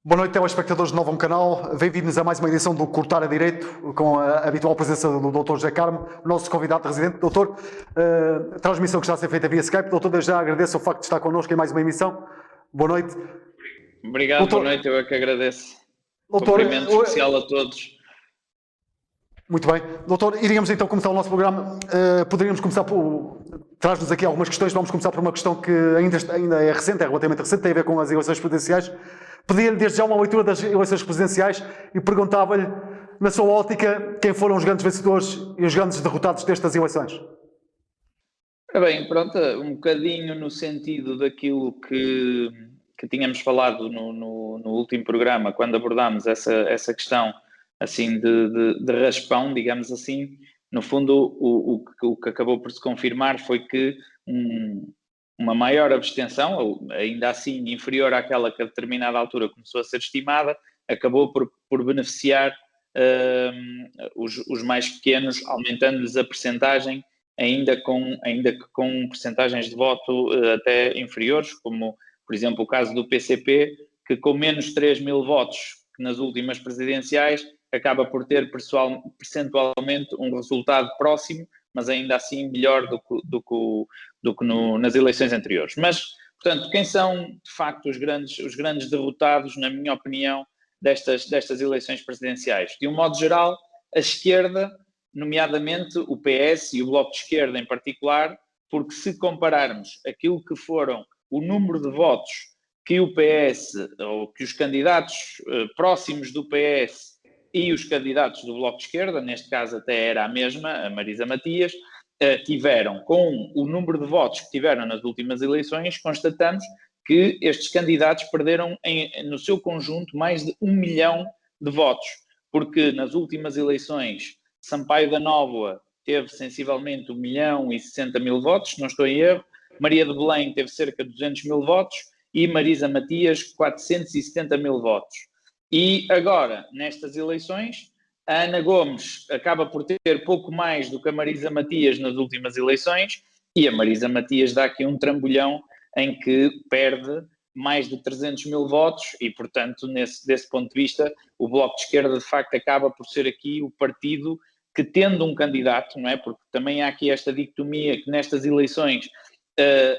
Boa noite, telespectadores do Novo Canal. Bem-vindos a mais uma edição do Cortar a Direito, com a habitual presença do Dr. José Carmo, nosso convidado residente. Doutor, transmissão que está a ser feita via Skype. Doutor, desde já agradeço o facto de estar connosco em mais uma emissão. Boa noite. Obrigado, doutor, boa noite, eu é que agradeço. Doutor, cumprimento especial a todos. Muito bem. Doutor, iríamos então começar o nosso programa. Poderíamos começar por... Traz-nos aqui algumas questões. Vamos começar por uma questão que ainda é recente, é relativamente recente, tem a ver com as eleições presidenciais. Pedia-lhe desde já uma leitura das eleições presidenciais e perguntava-lhe, na sua ótica, quem foram os grandes vencedores e os grandes derrotados destas eleições. Bem, pronto, um bocadinho no sentido daquilo que tínhamos falado no último programa, quando abordámos essa questão assim de raspão, digamos assim. No fundo, o que acabou por se confirmar foi que uma maior abstenção, ainda assim inferior àquela que a determinada altura começou a ser estimada, acabou por beneficiar os mais pequenos, aumentando-lhes a percentagem, ainda que com percentagens de voto até inferiores, como, por exemplo, o caso do PCP, que com menos 3 mil votos que nas últimas presidenciais, acaba por ter percentualmente um resultado próximo, mas ainda assim melhor do que nas eleições anteriores. Mas, portanto, quem são, de facto, os grandes derrotados, na minha opinião, destas eleições presidenciais? De um modo geral, a esquerda, nomeadamente o PS e o Bloco de Esquerda em particular, porque se compararmos aquilo que foram o número de votos que o PS, ou que os candidatos próximos do PS e os candidatos do Bloco de Esquerda, neste caso até era a mesma, a Marisa Matias, tiveram, com o número de votos que tiveram nas últimas eleições, constatamos que estes candidatos perderam no seu conjunto mais de 1 milhão de votos, porque nas últimas eleições Sampaio da Nóvoa teve sensivelmente 1.060.000 votos, não estou em erro, Maria de Belém teve cerca de 200.000 votos e Marisa Matias 470.000 votos. E agora, nestas eleições, a Ana Gomes acaba por ter pouco mais do que a Marisa Matias nas últimas eleições e a Marisa Matias dá aqui um trambolhão em que perde mais de 300.000 votos e, portanto, desse ponto de vista, o Bloco de Esquerda, de facto, acaba por ser aqui o partido que, tendo um candidato, não é? Porque também há aqui esta dicotomia que nestas eleições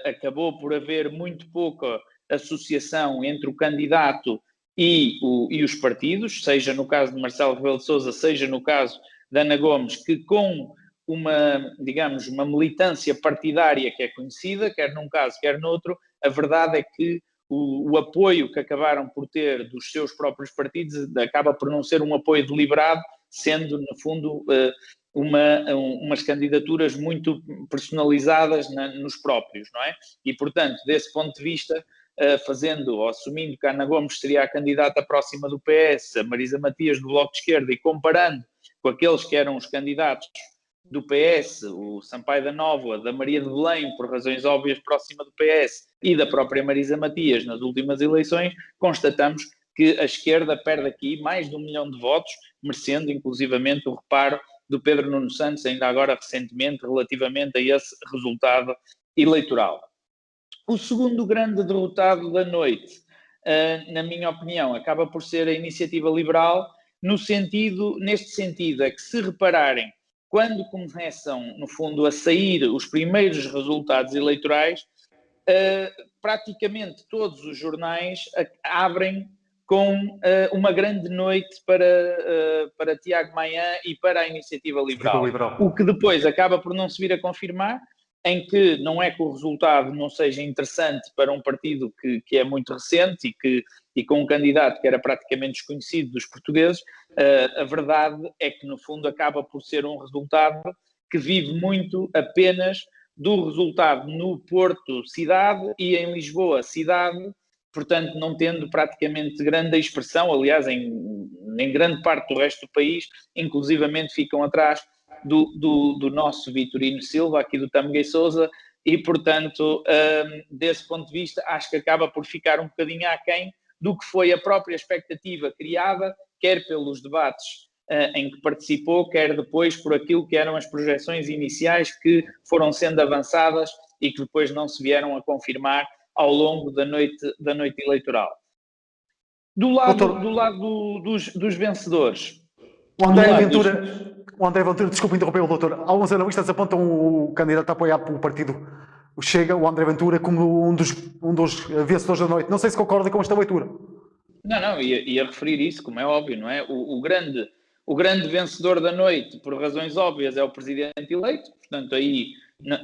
acabou por haver muito pouca associação entre o candidato e os partidos, seja no caso de Marcelo Rebelo de Sousa, seja no caso de Ana Gomes, que com uma militância partidária que é conhecida, quer num caso, quer noutro, a verdade é que o apoio que acabaram por ter dos seus próprios partidos acaba por não ser um apoio deliberado, sendo, no fundo, umas candidaturas muito personalizadas nos próprios, não é? E, portanto, desse ponto de vista, assumindo que a Ana Gomes seria a candidata próxima do PS, a Marisa Matias do Bloco de Esquerda, e comparando com aqueles que eram os candidatos do PS, o Sampaio da Nóvoa, da Maria de Belém, por razões óbvias, próxima do PS, e da própria Marisa Matias nas últimas eleições, constatamos que a esquerda perde aqui mais de 1 milhão de votos, merecendo inclusivamente o reparo do Pedro Nuno Santos, ainda agora recentemente, relativamente a esse resultado eleitoral. O segundo grande derrotado da noite, na minha opinião, acaba por ser a Iniciativa Liberal, neste sentido, é que, se repararem, quando começam, no fundo, a sair os primeiros resultados eleitorais, praticamente todos os jornais abrem com uma grande noite para Tiago Maia e para a Iniciativa Liberal. O que depois acaba por não se vir a confirmar, em que não é que o resultado não seja interessante para um partido que é muito recente e com um candidato que era praticamente desconhecido dos portugueses, a verdade é que, no fundo, acaba por ser um resultado que vive muito apenas do resultado no Porto, cidade, e em Lisboa, cidade, portanto, não tendo praticamente grande expressão. Aliás, em grande parte do resto do país, inclusivamente ficam atrás do nosso Vitorino Silva, aqui do Tameguei Sousa, e, portanto, desse ponto de vista, acho que acaba por ficar um bocadinho aquém do que foi a própria expectativa criada, quer pelos debates em que participou, quer depois por aquilo que eram as projeções iniciais que foram sendo avançadas e que depois não se vieram a confirmar ao longo da noite eleitoral. Do lado, Doutor, dos vencedores. o André Ventura, desculpe interromper o doutor, alguns analistas apontam o candidato apoiado pelo partido Chega, o André Ventura, como um dos vencedores da noite. Não sei se concorda com esta leitura. Não, ia referir isso, como é óbvio, não é? O grande vencedor da noite, por razões óbvias, é o presidente eleito. Portanto, aí,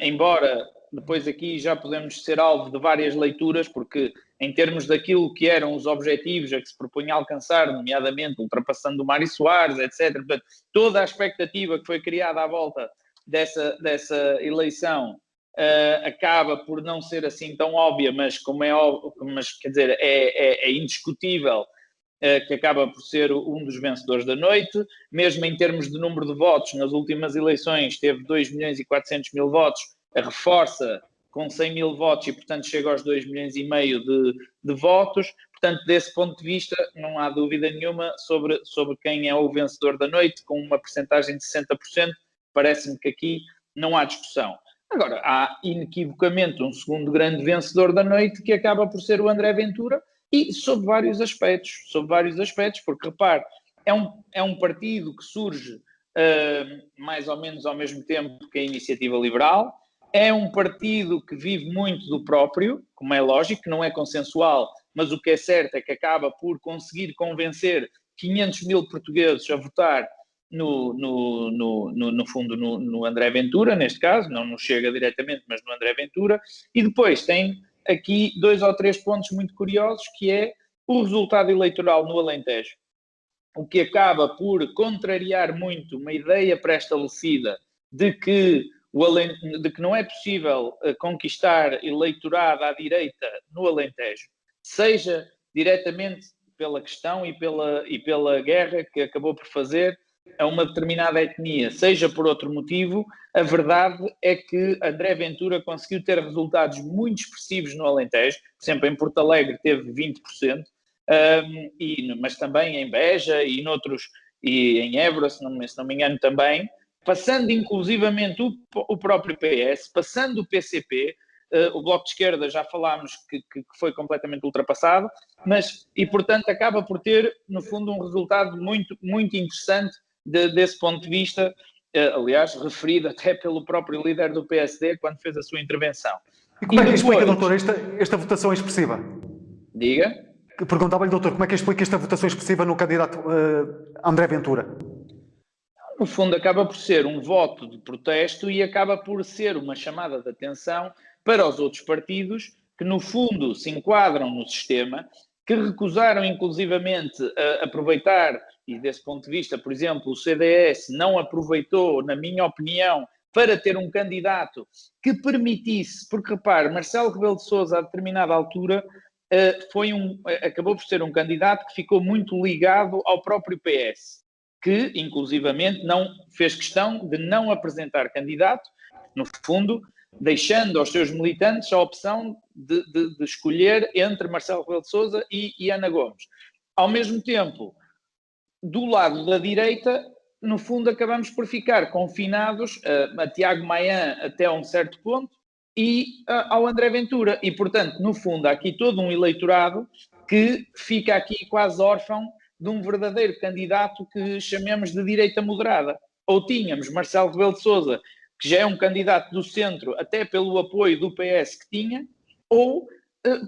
embora depois aqui já podemos ser alvo de várias leituras, porque em termos daquilo que eram os objetivos a que se propunha alcançar, nomeadamente ultrapassando o Mário Soares, etc. Portanto, toda a expectativa que foi criada à volta dessa eleição acaba por não ser assim tão óbvia, mas como é óbvio, mas quer dizer, é indiscutível que acaba por ser um dos vencedores da noite. Mesmo em termos de número de votos, nas últimas eleições teve 2.400.000 votos, reforça com 100.000 votos e, portanto, chega aos 2,5 milhões de votos. Portanto, desse ponto de vista, não há dúvida nenhuma sobre quem é o vencedor da noite, com uma percentagem de 60%. Parece-me que aqui não há discussão. Agora, há inequivocamente um segundo grande vencedor da noite, que acaba por ser o André Ventura, e sob vários aspectos, porque, repare, é um partido que surge mais ou menos ao mesmo tempo que a Iniciativa Liberal, é um partido que vive muito do próprio, como é lógico, que não é consensual, mas o que é certo é que acaba por conseguir convencer 500.000 portugueses a votar no fundo, no André Ventura, neste caso, não nos Chega diretamente, mas no André Ventura. E depois tem aqui 2 ou 3 pontos muito curiosos, que é o resultado eleitoral no Alentejo, o que acaba por contrariar muito uma ideia pré-estabelecida de que não é possível conquistar eleitorado à direita no Alentejo, seja diretamente pela questão e pela guerra que acabou por fazer a uma determinada etnia, seja por outro motivo. A verdade é que André Ventura conseguiu ter resultados muito expressivos no Alentejo. Sempre em Porto Alegre teve 20%, mas também em Beja e em Évora, se não me engano também, passando inclusivamente o próprio PS, passando o PCP, o Bloco de Esquerda já falámos que foi completamente ultrapassado, e portanto acaba por ter, no fundo, um resultado muito, muito interessante desse ponto de vista, aliás, referido até pelo próprio líder do PSD quando fez a sua intervenção. E como é que explica, doutor, esta votação expressiva? Diga. Perguntava-lhe, doutor, como é que explica esta votação expressiva no candidato André Ventura? No fundo, acaba por ser um voto de protesto e acaba por ser uma chamada de atenção para os outros partidos que, no fundo, se enquadram no sistema, que recusaram inclusivamente aproveitar, e desse ponto de vista, por exemplo, o CDS não aproveitou, na minha opinião, para ter um candidato que permitisse, porque repare, Marcelo Rebelo de Sousa, a determinada altura, acabou por ser um candidato que ficou muito ligado ao próprio PS, que inclusivamente não fez questão de não apresentar candidato, no fundo, deixando aos seus militantes a opção de escolher entre Marcelo Rebelo de Sousa e Ana Gomes. Ao mesmo tempo, do lado da direita, no fundo, acabamos por ficar confinados a Tiago Maia até um certo ponto e ao André Ventura. E, portanto, no fundo, há aqui todo um eleitorado que fica aqui quase órfão de um verdadeiro candidato que chamemos de direita moderada. Ou tínhamos Marcelo Rebelo de Sousa, que já é um candidato do centro, até pelo apoio do PS que tinha, ou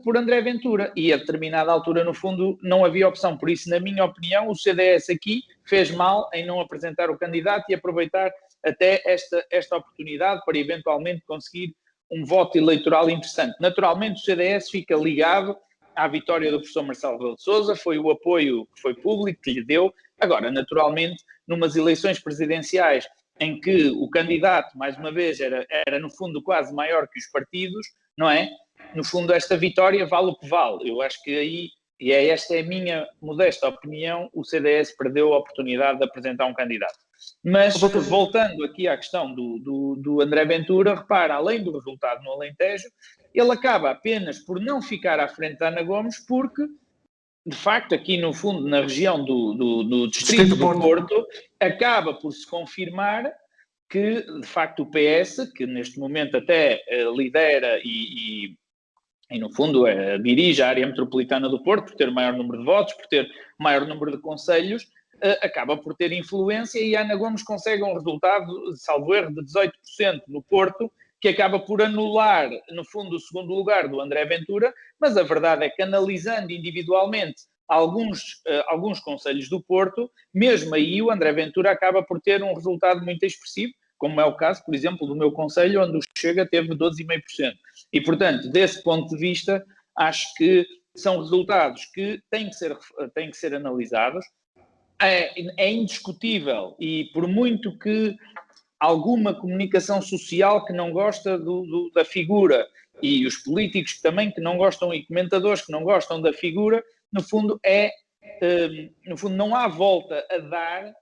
por André Ventura. E a determinada altura, no fundo, não havia opção. Por isso, na minha opinião, o CDS aqui fez mal em não apresentar o candidato e aproveitar até esta oportunidade para eventualmente conseguir um voto eleitoral interessante. Naturalmente, o CDS fica ligado à vitória do professor Marcelo Rebelo de Sousa, foi o apoio que foi público, que lhe deu. Agora, naturalmente, numas eleições presidenciais em que o candidato, mais uma vez, era no fundo quase maior que os partidos, não é? No fundo, esta vitória vale o que vale. Eu acho que aí, esta é a minha modesta opinião, o CDS perdeu a oportunidade de apresentar um candidato. Mas, voltando aqui à questão do André Ventura, repara, além do resultado no Alentejo, ele acaba apenas por não ficar à frente da Ana Gomes, porque, de facto, aqui no fundo, na região do distrito do Porto, acaba por se confirmar que, de facto, o PS, que neste momento até lidera e e no fundo dirige a área metropolitana do Porto, por ter maior número de votos, por ter maior número de concelhos, acaba por ter influência, e a Ana Gomes consegue um resultado, salvo erro, de 18% no Porto, que acaba por anular, no fundo, o segundo lugar do André Ventura, mas a verdade é que, analisando individualmente alguns concelhos do Porto, mesmo aí o André Ventura acaba por ter um resultado muito expressivo, como é o caso, por exemplo, do meu concelho, onde o Chega teve 12,5%. E, portanto, desse ponto de vista, acho que são resultados que têm que ser analisados. É indiscutível, e por muito que alguma comunicação social que não gosta da figura, e os políticos também que não gostam, e comentadores que não gostam da figura, no fundo não há volta a dar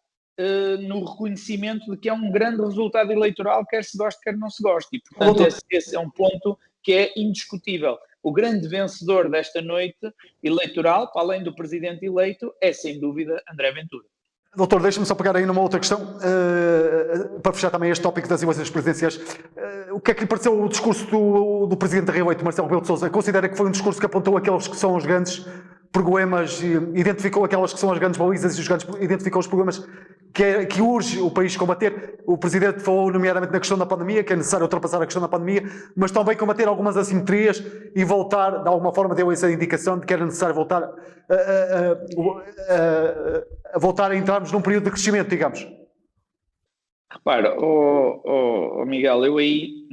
no reconhecimento de que é um grande resultado eleitoral, quer se goste, quer não se goste. E, portanto, esse é um ponto que é indiscutível. O grande vencedor desta noite eleitoral, para além do presidente eleito, é, sem dúvida, André Ventura. Doutor, deixa-me só pegar aí numa outra questão, para fechar também este tópico das eleições presidenciais. O que é que lhe pareceu o discurso do presidente reeleito, Marcelo Rebelo de Sousa? Considera que foi um discurso que apontou aqueles que são os grandes problemas, identificou aquelas que são as grandes balizas e identificou os problemas que urge o país combater? O Presidente falou nomeadamente na questão da pandemia, que é necessário ultrapassar a questão da pandemia, mas também combater algumas assimetrias e voltar, de alguma forma, deu essa indicação de que era necessário voltar a entrarmos num período de crescimento, digamos. Repara, Miguel, eu aí,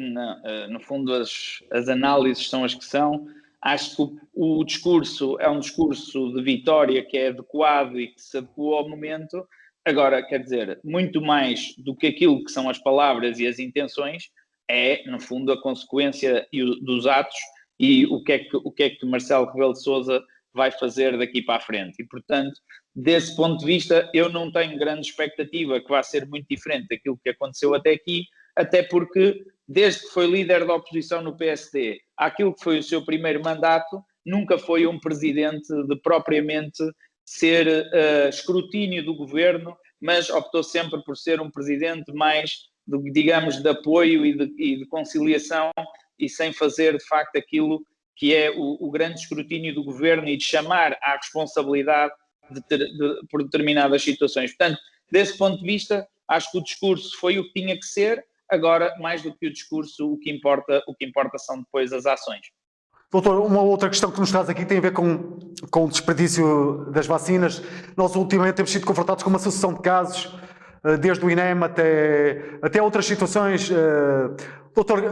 no fundo, as análises são as que são. Acho que o discurso é um discurso de vitória que é adequado e que se adequou ao momento. Agora, quer dizer, muito mais do que aquilo que são as palavras e as intenções, é, no fundo, a consequência dos atos e o que é que Marcelo Rebelo de Sousa vai fazer daqui para a frente. E, portanto, desse ponto de vista, eu não tenho grande expectativa que vá ser muito diferente daquilo que aconteceu até aqui, até porque, desde que foi líder da oposição no PSD, àquilo que foi o seu primeiro mandato, nunca foi um presidente de propriamente ser escrutínio do governo, mas optou sempre por ser um presidente mais, digamos, de apoio e de conciliação, e sem fazer, de facto, aquilo que é o grande escrutínio do governo e de chamar à responsabilidade por determinadas situações. Portanto, desse ponto de vista, acho que o discurso foi o que tinha que ser. Agora, mais do que o discurso, o que importa são depois as ações. Doutor, uma outra questão que nos traz aqui tem a ver com o desperdício das vacinas. Nós ultimamente temos sido confrontados com uma sucessão de casos, desde o INEM até outras situações. Doutor,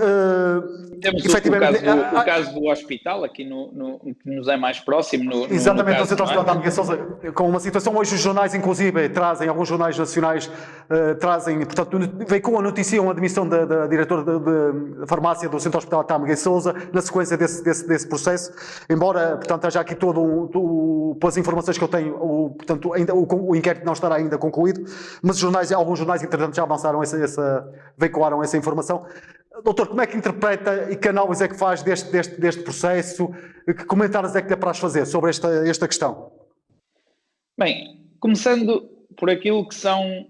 temos o caso do hospital, aqui que nos é mais próximo. Exatamente, no Centro Hospital da Miguel Sousa, com uma situação, hoje os jornais, inclusive, trazem, alguns jornais nacionais, portanto, veiculam, noticiam a admissão da diretora de farmácia do Centro Hospital da Miguel Sousa, na sequência desse processo, embora, portanto, haja aqui pelas informações que eu tenho, portanto, ainda o inquérito não estará ainda concluído, mas alguns jornais, entretanto, já avançaram veicularam essa informação. Doutor, como é que interpreta e que análise é que faz deste processo? Que comentários é que dá para fazer sobre esta questão? Bem, começando por aquilo que são,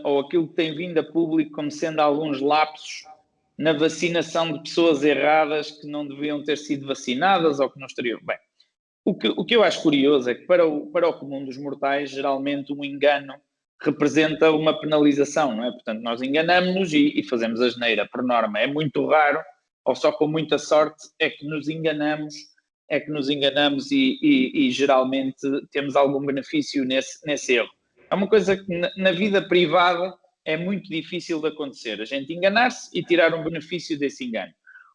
ou aquilo que tem vindo a público como sendo alguns lapsos na vacinação de pessoas erradas que não deviam ter sido vacinadas ou que não estariam. Bem, o que eu acho curioso é que para o comum dos mortais, geralmente um engano representa uma penalização, não é? Portanto, nós enganamos-nos e fazemos asneira, por norma. É muito raro, ou só com muita sorte, é que nos enganamos e geralmente temos algum benefício nesse erro. É uma coisa que na vida privada é muito difícil de acontecer, a gente enganar-se e tirar um benefício desse engano.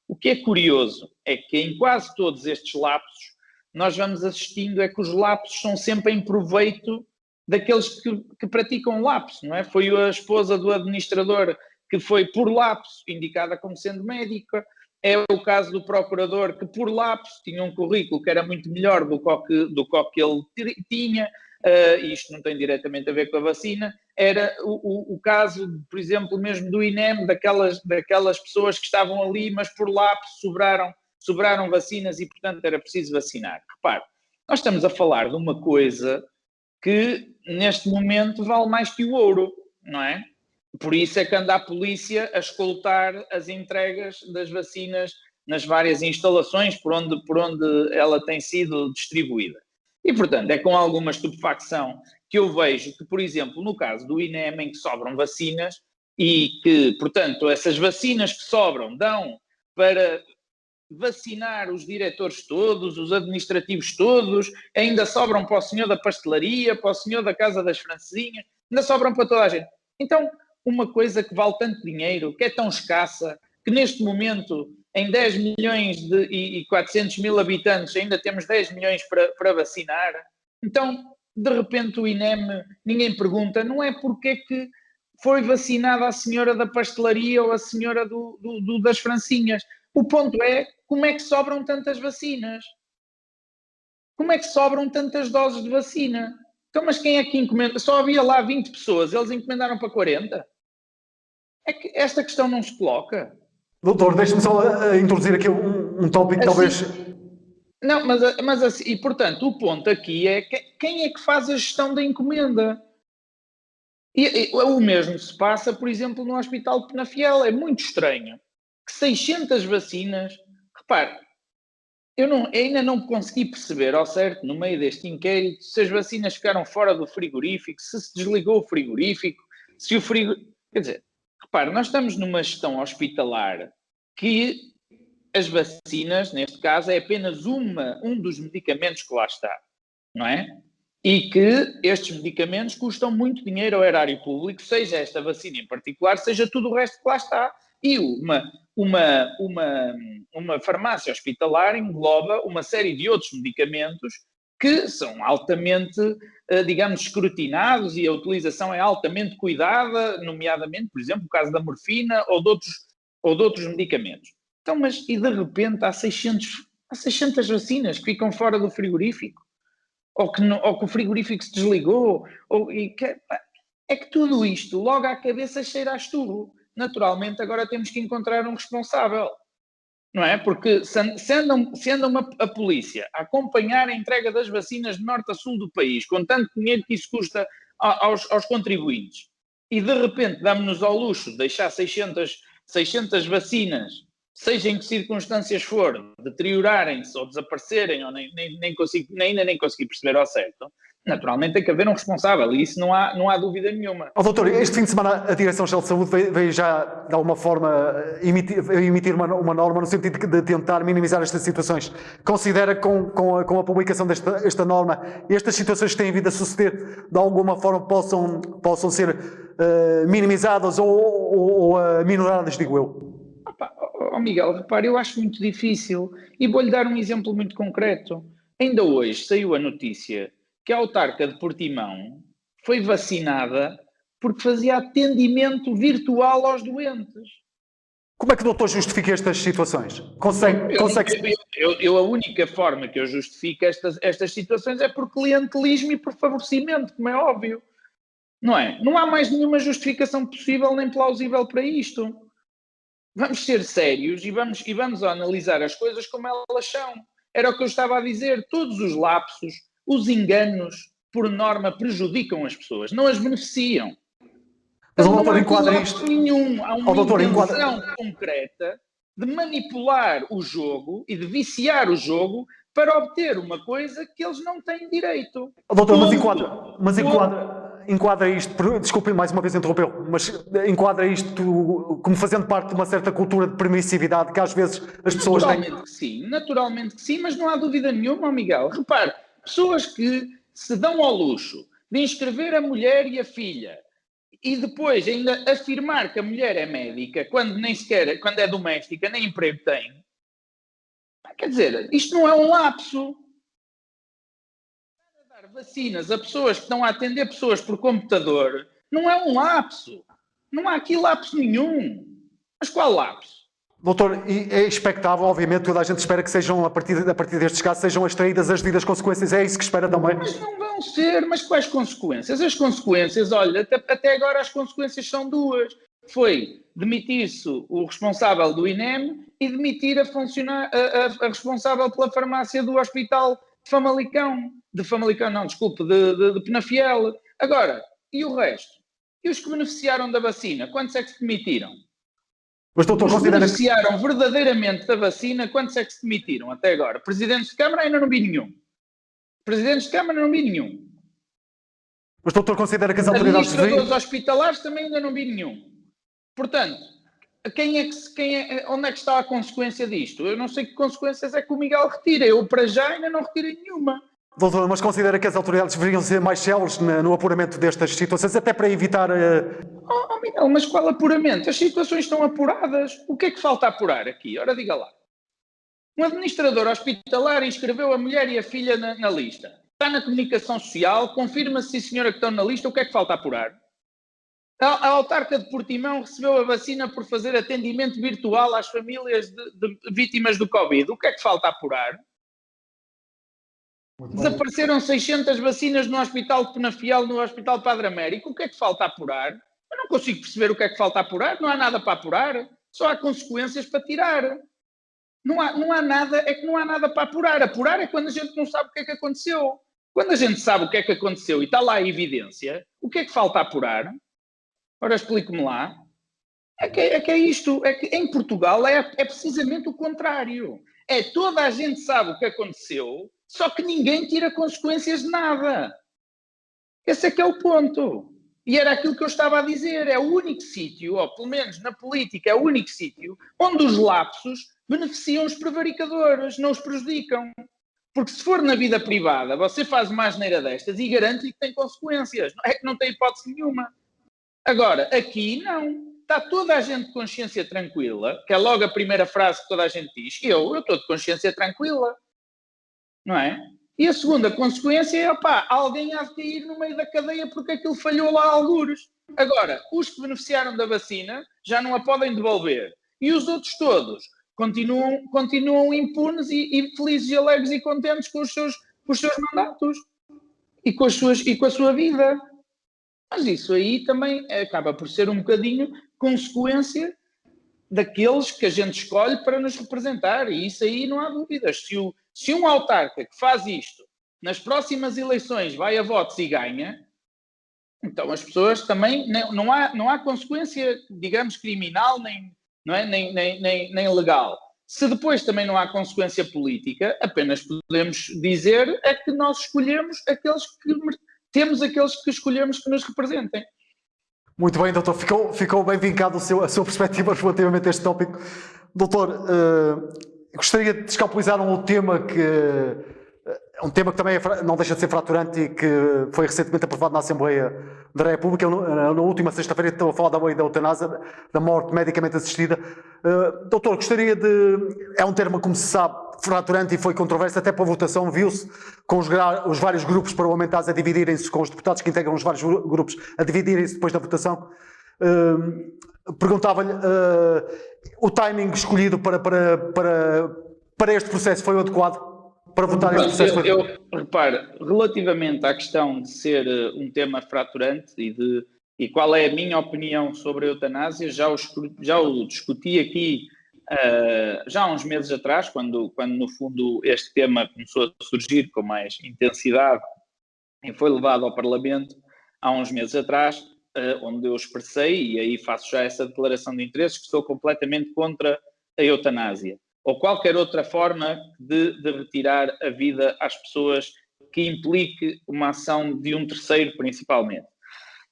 O que é curioso é que em quase todos estes lapsos, nós vamos assistindo é que os lapsos são sempre em proveito daqueles que praticam lapso, não é? Foi a esposa do administrador que foi por lapso indicada como sendo médica, é o caso do procurador que por lapso tinha um currículo que era muito melhor do que ele tinha, isto não tem diretamente a ver com a vacina, era o caso, por exemplo, mesmo do INEM, daquelas pessoas que estavam ali, mas por lapso sobraram vacinas e, portanto, era preciso vacinar. Repare, nós estamos a falar de uma coisa que neste momento vale mais que o ouro, não é? Por isso é que anda a polícia a escoltar as entregas das vacinas nas várias instalações por onde ela tem sido distribuída. E, portanto, é com alguma estupefacção que eu vejo que, por exemplo, no caso do INEM, em que sobram vacinas e que, portanto, essas vacinas que sobram dão para vacinar os diretores todos, os administrativos todos, ainda sobram para o senhor da pastelaria, para o senhor da casa das francesinhas, ainda sobram para toda a gente. Então, uma coisa que vale tanto dinheiro, que é tão escassa, que neste momento, em 10 milhões e 400 mil habitantes, ainda temos 10 milhões para vacinar. Então, de repente, o INEM, ninguém pergunta, não é porque é que foi vacinada a senhora da pastelaria ou a senhora das francinhas. O ponto é, como é que sobram tantas vacinas? Como é que sobram tantas doses de vacina? Então, mas quem é que encomenda? Só havia lá 20 pessoas, eles encomendaram para 40? É que esta questão não se coloca. Doutor, deixe-me só introduzir aqui um tópico, Assim, talvez. não, mas assim, e portanto, o ponto aqui é quem é que faz a gestão da encomenda? E o mesmo se passa, por exemplo, no Hospital de Penafiel. É muito estranho que 600 vacinas, repare, eu ainda não consegui perceber ao certo, no meio deste inquérito, se as vacinas ficaram fora do frigorífico, se desligou o frigorífico, se o frigorífico... Quer dizer, repare, nós estamos numa gestão hospitalar que as vacinas, neste caso, é apenas um dos medicamentos que lá está, não é? E que estes medicamentos custam muito dinheiro ao erário público, seja esta vacina em particular, seja tudo o resto que lá está. E uma farmácia hospitalar engloba uma série de outros medicamentos que são altamente, digamos, escrutinados e a utilização é altamente cuidada, nomeadamente, por exemplo, o caso da morfina ou de outros medicamentos. Então, mas e de repente há 600 vacinas que ficam fora do frigorífico? Ou que o frigorífico se desligou? É que tudo isto, logo à cabeça, cheira a esturro. Naturalmente, agora temos que encontrar um responsável, não é? Porque se anda a polícia a acompanhar a entrega das vacinas de norte a sul do país, com tanto dinheiro que isso custa aos contribuintes, e de repente damos-nos ao luxo de deixar 600 vacinas, seja em que circunstâncias for, deteriorarem-se ou desaparecerem, ou ainda nem consegui perceber ao certo, naturalmente tem que haver um responsável, e isso não há dúvida nenhuma. Doutor, este fim de semana a Direção-Geral de Saúde veio já, de alguma forma, emitir uma norma no sentido de tentar minimizar estas situações. Considera que com a publicação desta norma, estas situações que têm vindo a suceder, de alguma forma, possam ser minimizadas ou minoradas, digo eu? Miguel, repare, eu acho muito difícil e vou-lhe dar um exemplo muito concreto. Ainda hoje saiu a notícia que a autarca de Portimão foi vacinada porque fazia atendimento virtual aos doentes. Como é que o doutor justifica estas situações? A única forma que eu justifico estas situações é por clientelismo e por favorecimento, como é óbvio. Não é? Não há mais nenhuma justificação possível nem plausível para isto. Vamos ser sérios e vamos analisar as coisas como elas são. Era o que eu estava a dizer. Todos os lapsos, os enganos, por norma, prejudicam as pessoas, não as beneficiam. Mas Então, o doutor enquadra isto. Nenhum. Há uma intenção concreta de manipular o jogo e de viciar o jogo para obter uma coisa que eles não têm direito. Doutor, mas enquadra isto, desculpe mais uma vez interrompeu, mas enquadra isto como fazendo parte de uma certa cultura de permissividade que às vezes as pessoas têm? Naturalmente que sim, mas não há dúvida nenhuma, Miguel. Repare, pessoas que se dão ao luxo de inscrever a mulher e a filha e depois ainda afirmar que a mulher é médica quando é doméstica, nem emprego tem. Quer dizer, isto não é um lapso. Dar vacinas a pessoas que estão a atender pessoas por computador não é um lapso. Não há aqui lapso nenhum. Mas qual lapso? Doutor, e é expectável, obviamente, toda a gente espera que sejam, a partir destes casos, sejam extraídas as devidas consequências. É isso que espera também? Mas não vão ser. Mas quais consequências? As consequências, olha, até agora as consequências são duas. Foi demitir-se o responsável do INEM e demitir a responsável pela farmácia do Hospital de Famalicão. De Penafiel. Agora, e o resto? E os que beneficiaram da vacina? Quantos é que se demitiram? Mas, doutor, Os considera que... beneficiaram verdadeiramente da vacina, quantos é que se demitiram até agora? Presidentes de Câmara ainda não vi nenhum. Presidentes de Câmara não vi nenhum. Mas, doutor, considera que as autoridades... Administradores hospitalares também ainda não vi nenhum. Portanto, onde é que está a consequência disto? Eu não sei que consequências é que o Miguel retira. Eu, para já, ainda não retirei nenhuma. Doutor, mas considera que as autoridades deveriam ser mais céleres no apuramento destas situações, até para evitar... Oh, Miguel, mas qual apuramento? As situações estão apuradas. O que é que falta apurar aqui? Ora, diga lá. Um administrador hospitalar inscreveu a mulher e a filha na lista. Está na comunicação social, confirma-se, sim senhora, que estão na lista. O que é que falta apurar? A autarca de Portimão recebeu a vacina por fazer atendimento virtual às famílias de vítimas do Covid. O que é que falta apurar? Desapareceram 600 vacinas no Hospital de Penafiel, no Hospital Padre Américo. O que é que falta apurar? Eu não consigo perceber o que é que falta apurar. Não há nada para apurar. Só há consequências para tirar. Não há nada, é que não há nada para apurar. Apurar é quando a gente não sabe o que é que aconteceu. Quando a gente sabe o que é que aconteceu e está lá a evidência, o que é que falta apurar? Ora, explique-me lá. É que é isto. É que em Portugal é precisamente o contrário. É toda a gente sabe o que aconteceu, só que ninguém tira consequências de nada. Esse é que é o ponto. E era aquilo que eu estava a dizer. É o único sítio, ou pelo menos na política, é o único sítio onde os lapsos beneficiam os prevaricadores, não os prejudicam. Porque se for na vida privada, você faz uma asneira destas e garante-lhe que tem consequências. É que não tem hipótese nenhuma. Agora, aqui não. Está toda a gente de consciência tranquila, que é logo a primeira frase que toda a gente diz. Eu estou de consciência tranquila. Não é? E a segunda consequência é, alguém há de cair no meio da cadeia porque aquilo falhou lá a algures. Agora, os que beneficiaram da vacina já não a podem devolver. E os outros todos continuam impunes e felizes e alegres e contentes com os seus mandatos e com a sua vida. Mas isso aí também acaba por ser um bocadinho consequência daqueles que a gente escolhe para nos representar. E isso aí não há dúvidas. Se um autarca que faz isto nas próximas eleições vai a votos e ganha, então as pessoas também não há consequência, digamos, criminal nem legal. Se depois também não há consequência política, apenas podemos dizer é que nós escolhemos aqueles que escolhemos que nos representem. Muito bem, doutor. Ficou bem vincado a sua perspectiva relativamente a este tópico. Doutor, gostaria de escalpelizar um tema que também não deixa de ser fraturante e que foi recentemente aprovado na Assembleia da República. Na última sexta-feira estou a falar da lei da eutanásia, da morte medicamente assistida. Doutor, é um termo, como se sabe, fraturante e foi controverso até para a votação. Viu-se com os vários grupos parlamentares a dividirem-se, com os deputados que integram os vários grupos a dividirem-se depois da votação. Perguntava-lhe, o timing escolhido para este processo foi o adequado? Para votar este processo repare, relativamente à questão de ser um tema fraturante e qual é a minha opinião sobre a eutanásia, já o discuti aqui já há uns meses atrás, quando no fundo este tema começou a surgir com mais intensidade e foi levado ao Parlamento há uns meses atrás, onde eu expressei, e aí faço já essa declaração de interesses, que sou completamente contra a eutanásia ou qualquer outra forma de retirar a vida às pessoas que implique uma ação de um terceiro, principalmente.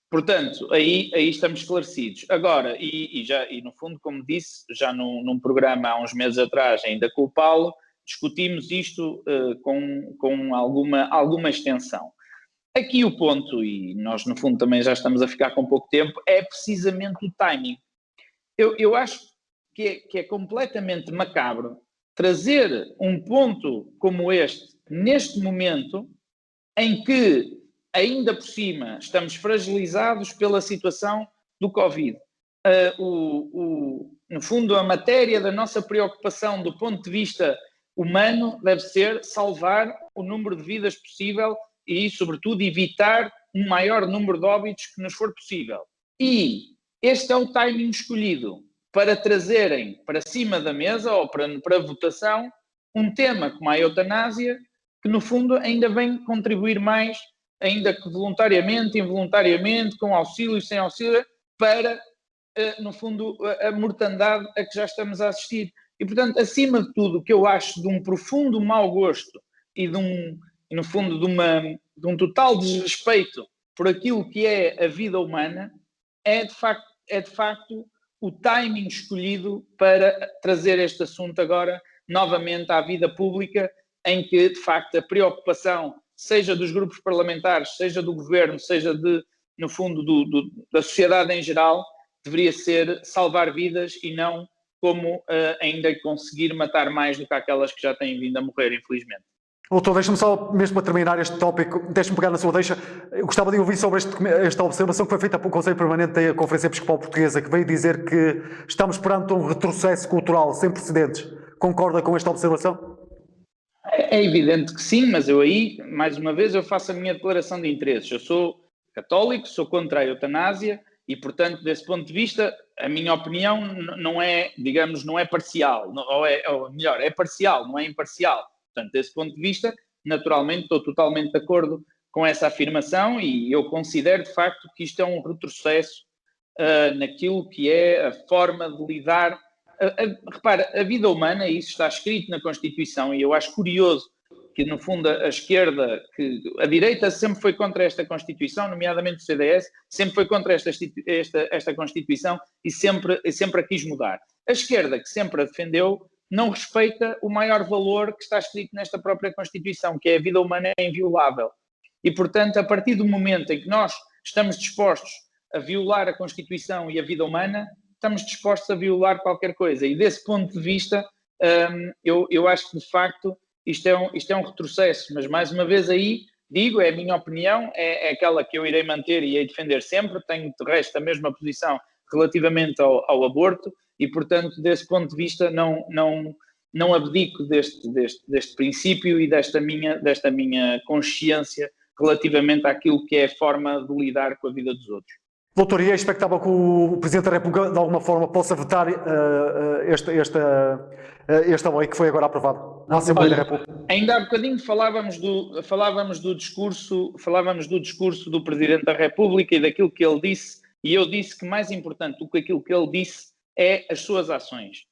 Portanto, aí estamos esclarecidos. Agora, e no fundo, como disse, já num programa há uns meses atrás, ainda com o Paulo, discutimos isto com alguma extensão. Aqui o ponto, e nós no fundo também já estamos a ficar com pouco tempo, é precisamente o timing. Eu acho que é completamente macabro trazer um ponto como este, neste momento, em que, ainda por cima, estamos fragilizados pela situação do Covid. No fundo, a matéria da nossa preocupação do ponto de vista humano deve ser salvar o número de vidas possível e, sobretudo, evitar um maior número de óbitos que nos for possível. E este é o timing escolhido para trazerem para cima da mesa ou para votação um tema como a eutanásia, que no fundo ainda vem contribuir mais, ainda que voluntariamente, involuntariamente, com auxílio e sem auxílio, para no fundo, a mortandade a que já estamos a assistir. E, portanto, acima de tudo, o que eu acho de um profundo mau gosto e no fundo, de um total desrespeito por aquilo que é a vida humana, é de facto o timing escolhido para trazer este assunto agora novamente à vida pública, em que, de facto, a preocupação, seja dos grupos parlamentares, seja do governo, seja no fundo, da sociedade em geral, deveria ser salvar vidas e não como ainda conseguir matar mais do que aquelas que já têm vindo a morrer, infelizmente. Doutor, deixa-me só, mesmo para terminar este tópico, deixa-me pegar na sua deixa. Eu gostava de ouvir sobre esta observação que foi feita pelo Conselho Permanente da Conferência Episcopal Portuguesa, que veio dizer que estamos perante um retrocesso cultural sem precedentes. Concorda com esta observação? É evidente que sim, mas eu aí, mais uma vez, eu faço a minha declaração de interesses. Eu sou católico, sou contra a eutanásia e, portanto, desse ponto de vista, a minha opinião não é, digamos, não é parcial, ou melhor, é parcial, não é imparcial. Portanto, desse ponto de vista, naturalmente, estou totalmente de acordo com essa afirmação e eu considero, de facto, que isto é um retrocesso naquilo que é a forma de lidar. Repara, a vida humana, e isso está escrito na Constituição, e eu acho curioso que, no fundo, a esquerda, a direita sempre foi contra esta Constituição, nomeadamente o CDS, sempre foi contra esta Constituição e sempre a quis mudar. A esquerda, que sempre a defendeu, não respeita o maior valor que está escrito nesta própria Constituição, que é a vida humana é inviolável. E, portanto, a partir do momento em que nós estamos dispostos a violar a Constituição e a vida humana, estamos dispostos a violar qualquer coisa. E desse ponto de vista, eu acho que, de facto, isto é um retrocesso. Mas, mais uma vez aí, digo, é a minha opinião, é aquela que eu irei manter e irei defender sempre. Tenho, de resto, a mesma posição relativamente ao aborto e, portanto, desse ponto de vista, não abdico deste princípio e desta minha consciência relativamente àquilo que é a forma de lidar com a vida dos outros. Doutor, e é expectável que o Presidente da República, de alguma forma, possa vetar esta lei que foi agora aprovada na Assembleia da República? Ainda há bocadinho falávamos do discurso do Presidente da República e daquilo que ele disse, e eu disse que mais importante do que aquilo que ele disse é as suas ações.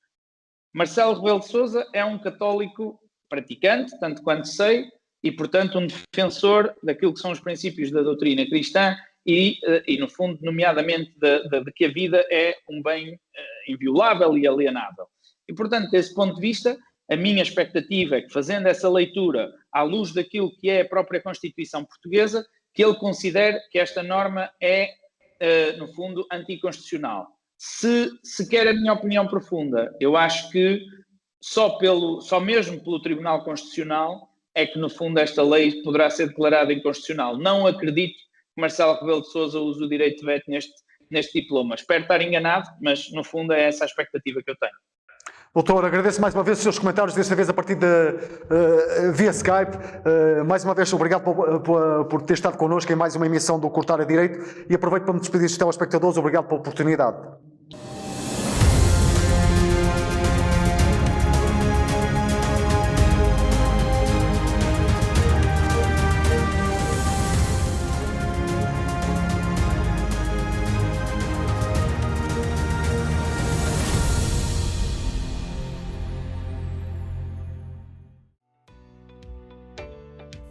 Marcelo Rebelo de Sousa é um católico praticante, tanto quanto sei, e, portanto, um defensor daquilo que são os princípios da doutrina cristã e no fundo, nomeadamente, de que a vida é um bem inviolável e alienável. E, portanto, desse ponto de vista, a minha expectativa é que, fazendo essa leitura à luz daquilo que é a própria Constituição portuguesa, que ele considere que esta norma é, no fundo, anticonstitucional. Se quer a minha opinião profunda, eu acho que só mesmo pelo Tribunal Constitucional é que, no fundo, esta lei poderá ser declarada inconstitucional. Não acredito que Marcelo Rebelo de Sousa use o direito de veto neste diploma. Espero estar enganado, mas, no fundo, é essa a expectativa que eu tenho. Doutor, agradeço mais uma vez os seus comentários, desta vez a partir via Skype. Mais uma vez, obrigado por ter estado connosco em mais uma emissão do Cortar a Direito e aproveito para me despedir dos telespectadores. Obrigado pela oportunidade.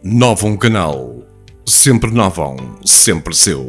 Novum Canal. Sempre Novum, sempre seu.